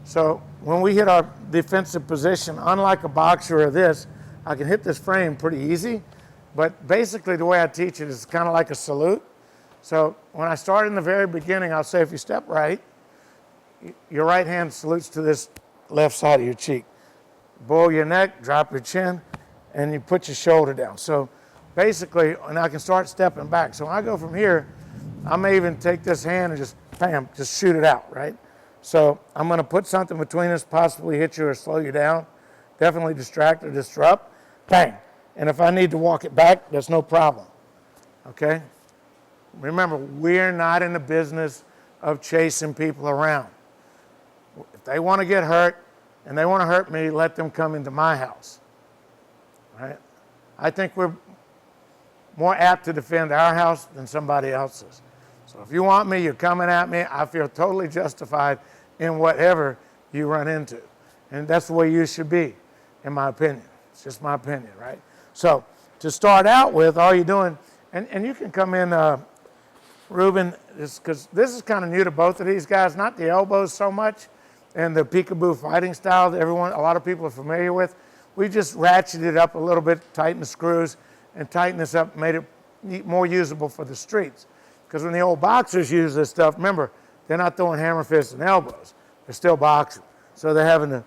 So when we hit our defensive position, unlike a boxer or this, I can hit this frame pretty easy. But basically the way I teach it is kind of like a salute. So when I start in the very beginning, I'll say if you step right, your right hand salutes to this left side of your cheek. Bow your neck, drop your chin, and you put your shoulder down. So basically, and I can start stepping back. So when I go from here, I may even take this hand and just, bam, just shoot it out, right? So I'm going to put something between us, possibly hit you or slow you down, definitely distract or disrupt, bang. And if I need to walk it back, that's no problem, okay? Remember, we're not in the business of chasing people around. If they want to get hurt and they want to hurt me, let them come into my house, right? I think we're more apt to defend our house than somebody else's. So if you want me, you're coming at me, I feel totally justified in whatever you run into. And that's the way you should be, in my opinion. It's just my opinion, right? So to start out with, all you're doing, and you can come in, Ruben, because this is kind of new to both of these guys, not the elbows so much, and the peekaboo fighting style that a lot of people are familiar with. We just ratcheted it up a little bit, tightened the screws, and tightened this up, made it more usable for the streets. Because when the old boxers use this stuff, remember, they're not throwing hammer fists and elbows. They're still boxing. So they're having to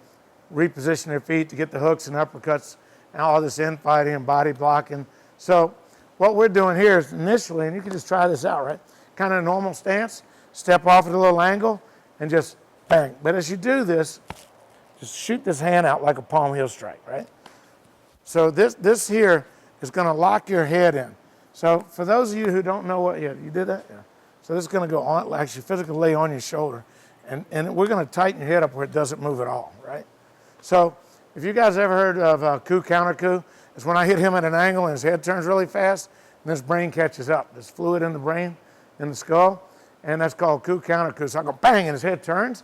reposition their feet to get the hooks and uppercuts and all this infighting and body blocking. So what we're doing here is initially, and you can just try this out, right? Kind of a normal stance, step off at a little angle, and just bang. But as you do this, just shoot this hand out like a palm heel strike, right? So this here is going to lock your head in. So for those of you who don't know what, yeah, you did that? Yeah. So this is going to go on, actually physically lay on your shoulder. And we're going to tighten your head up where it doesn't move at all, right? So if you guys ever heard of coup, counter coup, it's when I hit him at an angle and his head turns really fast and his brain catches up. There's fluid in the brain, in the skull, and that's called coup, counter coup. So I go bang and his head turns.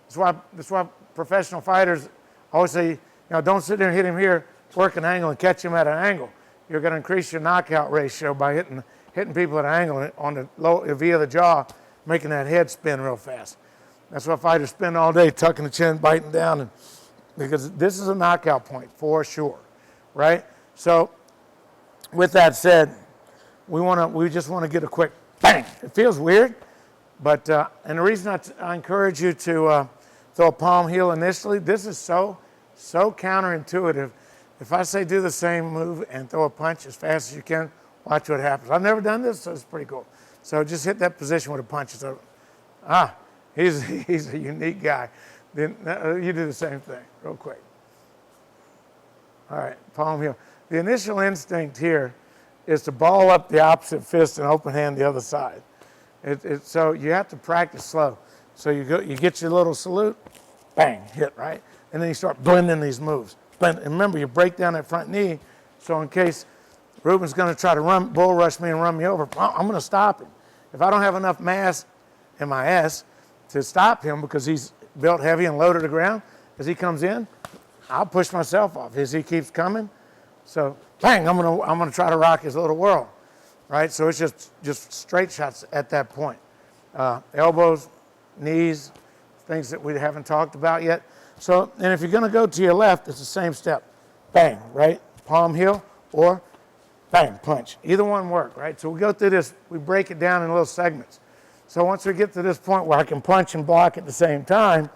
That's why professional fighters always say, don't sit there and hit him here, work an angle and catch him at an angle. You're going to increase your knockout ratio by hitting people at an angle on the low, via the jaw, making that head spin real fast. That's why fighters spend all day tucking the chin, biting down, because this is a knockout point for sure, right? So with that said, we just want to get a quick bang. It feels weird, but and the reason I encourage you to throw a palm heel initially, this is so counterintuitive. If I say do the same move and throw a punch as fast as you can, watch what happens. I've never done this, so it's pretty cool. So just hit that position with a punch. So, he's a unique guy. Then you do the same thing real quick. All right, palm heel. The initial instinct here is to ball up the opposite fist and open hand the other side. So you have to practice slow. So you get your little salute, bang, hit, right? And then you start blending these moves. And remember, you break down that front knee, so in case Ruben's going to try to bull rush me and run me over, I'm going to stop him. If I don't have enough mass in my ass to stop him because he's built heavy and low to the ground, as he comes in, I'll push myself off as he keeps coming. So, bang, I'm going to try to rock his little whirl, right? So it's just straight shots at that point. Elbows, knees, things that we haven't talked about yet. So, and if you're going to go to your left, it's the same step. Bang, right? Palm heel or bang, punch. Either one work, right? So we go through this, we break it down in little segments. So once we get to this point where I can punch and block at the same time,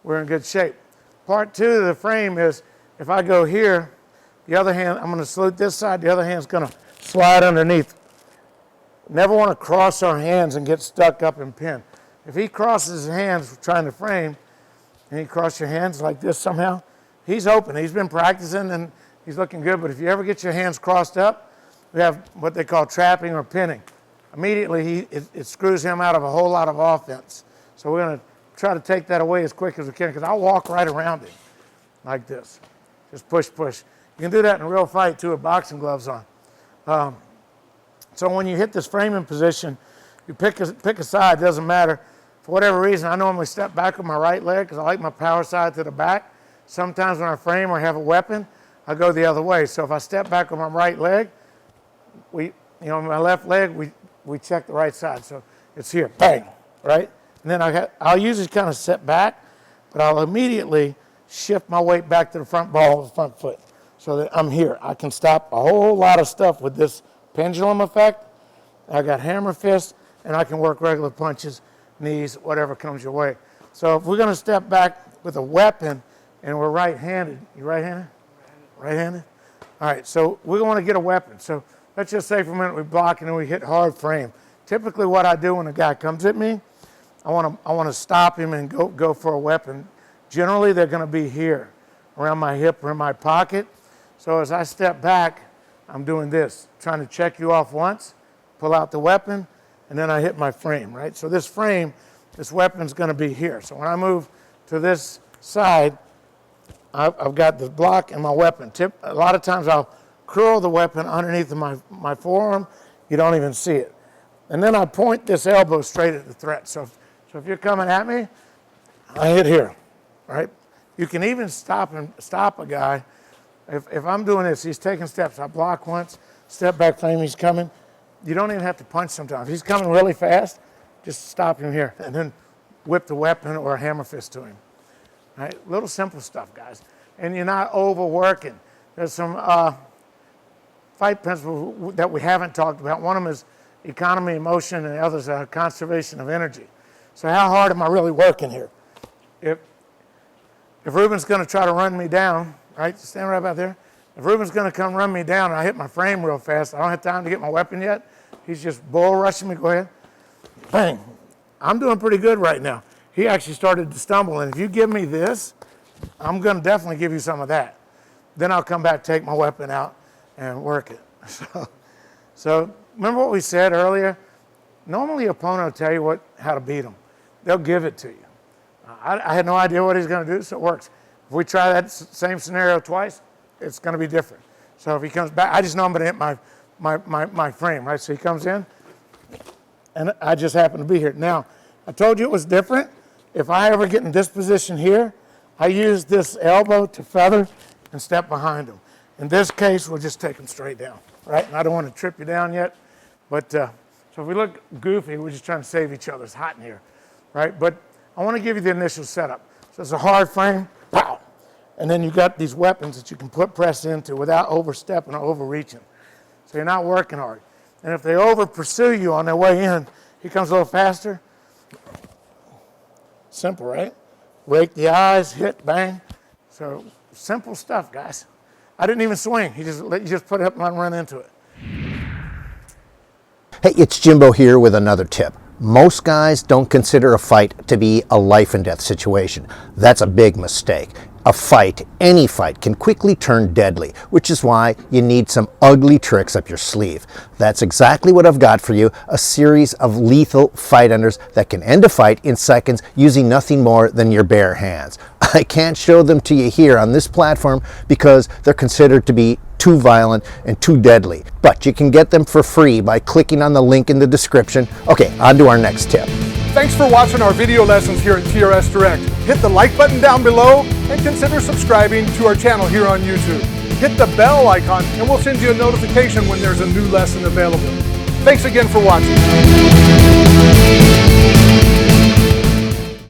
we're in good shape. Part two of the frame is if I go here, the other hand, I'm going to salute this side, the other hand's going to slide underneath. Never want to cross our hands and get stuck up and pinned. If he crosses his hands trying to frame, and you cross your hands like this somehow, he's open. He's been practicing and he's looking good, but if you ever get your hands crossed up, we have what they call trapping or pinning. Immediately, it screws him out of a whole lot of offense. So we're going to try to take that away as quick as we can, because I'll walk right around him like this. Just push, push. You can do that in a real fight too with boxing gloves on. So when you hit this framing position, you pick a side, doesn't matter. For whatever reason, I normally step back with my right leg because I like my power side to the back. Sometimes when I frame or have a weapon, I go the other way. So if I step back with my right leg, my left leg, we check the right side. So it's here, bang, right? And then I'll usually kind of sit back, but I'll immediately shift my weight back to the front ball of the front foot so that I'm here. I can stop a whole lot of stuff with this pendulum effect. I got hammer fist, and I can work regular punches, knees, whatever comes your way. So if we're going to step back with a weapon and we're right-handed, you right-handed? Right-handed? All right, so we want to get a weapon. So let's just say for a minute we block and then we hit hard frame. Typically what I do when a guy comes at me, I want to stop him and go for a weapon. Generally they're going to be here, around my hip or in my pocket. So as I step back, I'm doing this, trying to check you off once, pull out the weapon, and then I hit my frame, right? So this frame, this weapon's going to be here. So when I move to this side, I've got the block and my weapon. A lot of times I'll curl the weapon underneath my forearm. You don't even see it. And then I point this elbow straight at the threat. So if you're coming at me, I hit here, right? You can even stop a guy. If I'm doing this, he's taking steps. I block once, step back frame, he's coming. You don't even have to punch sometimes. If he's coming really fast, just stop him here and then whip the weapon or a hammer fist to him. Right? Little simple stuff, guys. And you're not overworking. There's some fight principles that we haven't talked about. One of them is economy of motion, and the other is conservation of energy. So how hard am I really working here? If Ruben's going to try to run me down, right, stand right about there. If Ruben's going to come run me down and I hit my frame real fast, I don't have time to get my weapon yet, he's just bull rushing me, go ahead. Bang. I'm doing pretty good right now. He actually started to stumble, and if you give me this, I'm going to definitely give you some of that. Then I'll come back, take my weapon out, and work it. So remember what we said earlier? Normally, your opponent will tell you how to beat them. They'll give it to you. I had no idea what he's going to do, so it works. If we try that same scenario twice, it's going to be different. So if he comes back, I just know I'm going to hit my frame, right? So he comes in, and I just happen to be here. Now, I told you it was different. If I ever get in this position here, I use this elbow to feather and step behind him. In this case, we'll just take him straight down, right? And I don't want to trip you down yet, but so if we look goofy, we're just trying to save each other. It's hot in here, right? But I want to give you the initial setup. So it's a hard frame, pow, and then you've got these weapons that you can press into without overstepping or overreaching. So you're not working hard. And if they over-pursue you on their way in, he comes a little faster. Simple, right? Rake the eyes, hit, bang. So simple stuff, guys. I didn't even swing. You just put it up and run into it. Hey, it's Jimbo here with another tip. Most guys don't consider a fight to be a life and death situation. That's a big mistake. A fight, any fight, can quickly turn deadly, which is why you need some ugly tricks up your sleeve. That's exactly what I've got for you, a series of lethal fight enders that can end a fight in seconds using nothing more than your bare hands. I can't show them to you here on this platform because they're considered to be too violent and too deadly. But you can get them for free by clicking on the link in the description. Okay, on to our next tip. Thanks for watching our video lessons here at TRS Direct. Hit the like button down below and consider subscribing to our channel here on YouTube. Hit the bell icon and we'll send you a notification when there's a new lesson available. Thanks again for watching.